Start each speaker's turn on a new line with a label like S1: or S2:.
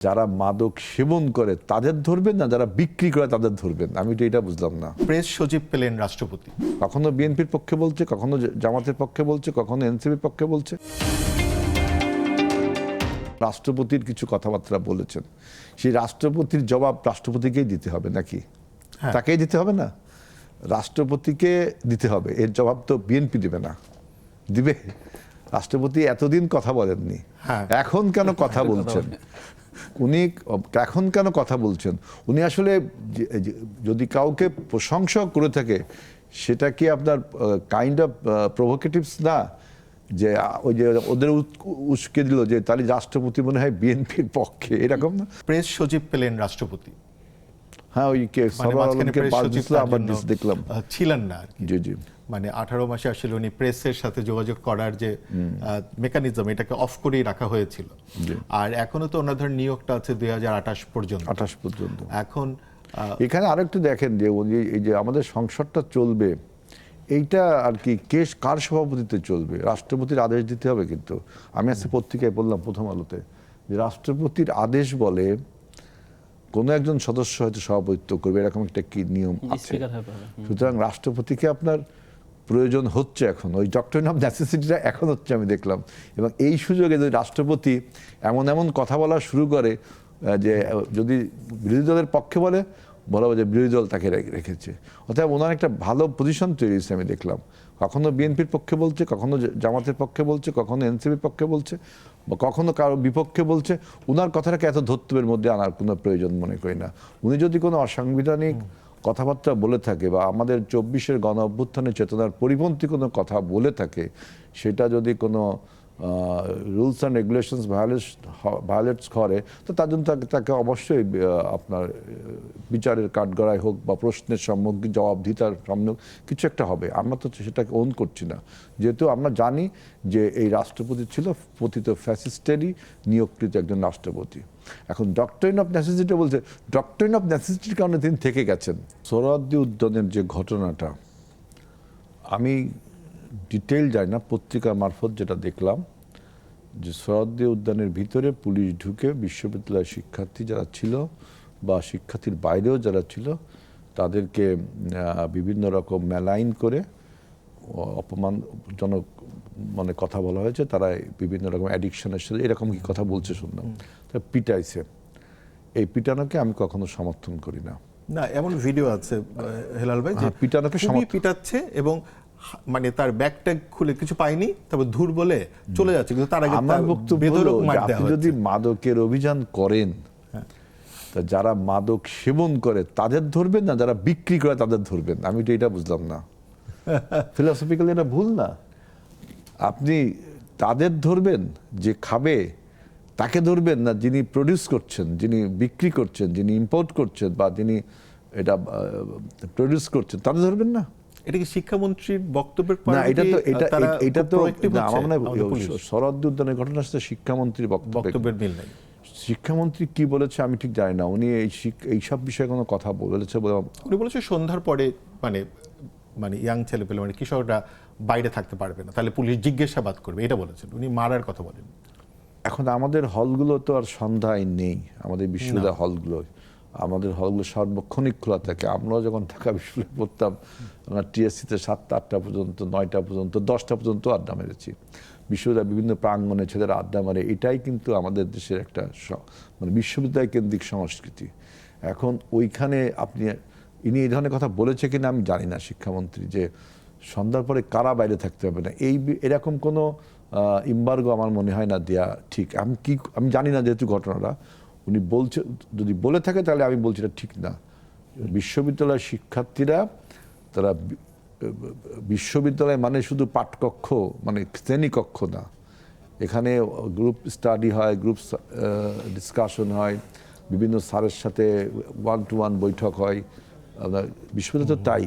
S1: যারা মাদক সেবন করে তাদের ধরবেন না যারা বিক্রি করে তাদের ধরবেন? আমি তো এটা বুঝলাম না।
S2: প্রেস সচিব পেলেন রাষ্ট্রপতি,
S1: কখনো বিএনপির পক্ষে বলছে, কখনো জামাতের পক্ষে বলছে, কখনো এনসিপির পক্ষে বলছে। রাষ্ট্রপতির কিছু কথাবার্তা বলেছেন, সেই রাষ্ট্রপতির জবাব রাষ্ট্রপতিকেই দিতে হবে নাকি? তাকেই দিতে হবে না, রাষ্ট্রপতিকে দিতে হবে। এর জবাব তো বিএনপি দিবে না, দিবে? রাষ্ট্রপতি এতদিন কথা বলেননি, এখন কেন কথা বলছেন উনি? এখন কেন কথা বলছেন উনি? আসলে যদি কাউকে প্রশংসা করে থাকে সেটা কি আপনার কাইন্ড অফ প্রভোকেটিভস না? যে ওই যে ওদের উস্কে দিল যে তাহলে রাষ্ট্রপতি মনে হয় বিএনপির পক্ষে, এরকম না?
S2: প্রেস সচিব পেলেন রাষ্ট্রপতি।
S1: হ্যাঁ, ওই দেখলাম
S2: ছিলেন না।
S1: জি জি,
S2: মানে 18 মাসে আসলে উনি প্রেসের সাথে যোগাযোগ করার যে মেকানিজম, এটাকে অফ করেই রাখা হয়েছিল। আর এখনো তো ওনাদের নিয়োগটা আছে 2028 পর্যন্ত। এখন
S1: এখানে আরেকটু দেখেন যে এই যে আমাদের সংসদটা চলবে, এইটা আর কি কেস কার সভাপতিত্বে চলবে? রাষ্ট্রপতির আদেশ দিতে হবে। কিন্তু আমি আজকে পত্রিকায় বললাম, প্রথম আলোতে, যে রাষ্ট্রপতির আদেশ বলে কোনো একজন সদস্য হয়তো সভাপতিত্ব করবে, এরকম একটা কি নিয়ম আছে। সুতরাং রাষ্ট্রপতিকে আপনার প্রয়োজন হচ্ছে এখন, ওই ডক্টরিন অফ নেসেসিটিটা এখন হচ্ছে, আমি দেখলাম। এবং এই সুযোগে যদি রাষ্ট্রপতি এমন এমন কথা বলা শুরু করে যে যদি বিরোধী দলের পক্ষে বলে, বলা যে বিরোধী দল তাকে রেখেছে, অর্থাৎ ওনার একটা ভালো পজিশন তৈরি হয়েছে আমি দেখলাম। কখনো বিএনপির পক্ষে বলছে, কখনো জামাতের পক্ষে বলছে, কখনো এনসিপির পক্ষে বলছে, বা কখনো কারো বিপক্ষে বলছে। উনার কথাটাকে এত ধর্তব্যের মধ্যে আনার কোনো প্রয়োজন মনে করি না। উনি যদি কোনো অসাংবিধানিক কথাবার্তা বলে থাকে বা আমাদের 24-এর গণ অভ্যুত্থানের চেতনার পরিপন্থী কোনো কথা বলে থাকে, সেটা যদি কোনো রুলস অ্যান্ড রেগুলেশনস ভায়োলেটস করে, তো তার জন্য তাকে অবশ্যই আপনার বিচারের কাঠগড়ায় হোক বা প্রশ্নের সম্মুখীন জবাবদিহিতার সম্মুখ কিছু একটা হবে। আমরা তো সেটাকে ওন করছি না, যেহেতু আমরা জানি যে এই রাষ্ট্রপতি ছিল পতিত ফ্যাসিস্টেরই নিয়োগকৃত একজন রাষ্ট্রপতি। এখন ডক্টরিন অফ নেসেসিটি বলছে, ডক্টরিন অফ নেসেসিটির কারণে তিনি থেকে গেছেন। সোহরাওয়ার্দী উদ্যানের যে ঘটনাটা, আমি ডিটেইল জানি না, পত্রিকা মারফত যেটা দেখলাম যে সোহরাওয়ার্দী উদ্যানের ভিতরে পুলিশ ঢুকে বিশ্ববিদ্যালয়ের শিক্ষার্থী যারা ছিল বা শিক্ষার্থীর বাইরেও যারা ছিল তাদেরকে বিভিন্ন রকম মেলাইন করে অপমানজনক মানে কথা বলা হয়েছে। তারা বিভিন্ন রকম অ্যাডিকশনের সাথে এরকম কি কথা বলছে শুনলাম, তারা পিটাইছে। এই পিটানোকে আমি কখনো সমর্থন করি না।
S2: না, এমন ভিডিও আছে হেলাল ভাই, যে
S1: পিটানোকে
S2: পিটাচ্ছে এবং মানে তার ব্যাগ ট্যাগ খুলে কিছু পায়নি, তারপর ধুর বলে চলে যাচ্ছে। কিন্তু তার আগে
S1: আমার বক্তব্য হলো, আপনি যদি মাদকের অভিযান করেন, তা যারা মাদক সেবন করে তাদের ধরবেন না যারা বিক্রি করে তাদের ধরবেন? আমি তো এটা বুঝলাম না। ফিলোসফিক্যালি এটা ভুল না? আপনি তাদের ধরবেন যে খাবে তাকে ধরবেন না যিনি প্রডিউস করছেন, যিনি বিক্রি করছেন, যিনি ইম্পোর্ট করছেন বা যিনি এটা প্রডিউস করছেন, তাদের ধরবেন না?
S2: এটা কি শিক্ষামন্ত্রীর বক্তব্যের
S1: পরে? না, এটা তো আমার মনে হয় সোহরাওয়ার্দী উদ্যানের ঘটনার সাথে শিক্ষামন্ত্রীর বক্তব্যের মিল নাই। শিক্ষামন্ত্রী কি বলেছে আমি ঠিক জানি না। উনি এইসব বিষয়ে কোনো কথা বলেছে?
S2: উনি বলেছে সন্ধ্যার পরে মানে ইয়াং ছেলেপেলে মানে কিশোররা বাইরে থাকতে পারবে না, তাহলে পুলিশ জিজ্ঞাসাবাদ করবে, এটা বলেছেন। উনি মারার কথা বলেন।
S1: এখন আমাদের হলগুলো তো আর সন্ধ্যায় নেই, আমাদের বিশ্ববিদ্যালয় হলগুলো, আমাদের হলগুলো সর্বক্ষণিক খোলা থাকে। আমরাও যখন ঢাকা বিশ্ববিদ্যালয়ে পড়তাম, আমরা টিএসসিতে 7টা 8টা পর্যন্ত, 9টা পর্যন্ত, 10টা পর্যন্ত আড্ডা মেরেছি। বিশ্ববিদ্যালয় বিভিন্ন প্রাঙ্গণে ছেলেরা আড্ডা মারে, এটাই কিন্তু আমাদের দেশের একটা মানে বিশ্ববিদ্যালয় কেন্দ্রিক সংস্কৃতি। এখন ওইখানে ইনি এই ধরনের কথা বলেছে কিনা আমি জানি না শিক্ষামন্ত্রী, যে সন্ধ্যার পরে কারা বাইরে থাকতে হবে না, এরকম কোনো ইম্বার্গো আমার মনে হয় না দেয়া ঠিক। আমি জানি না, যেহেতু ঘটনাটা উনি বলছে, যদি বলে থাকে তাহলে আমি বলছি এটা ঠিক না। বিশ্ববিদ্যালয়ের শিক্ষার্থীরা, তারা বিশ্ববিদ্যালয় মানে শুধু পাঠকক্ষ, মানে শ্রেণীকক্ষ না, এখানে গ্রুপ স্টাডি হয়, গ্রুপ ডিসকাশন হয়, বিভিন্ন স্যারের সাথে 1-to-1 বৈঠক হয়। বিশ্ববিদ্যালয় তো তাই।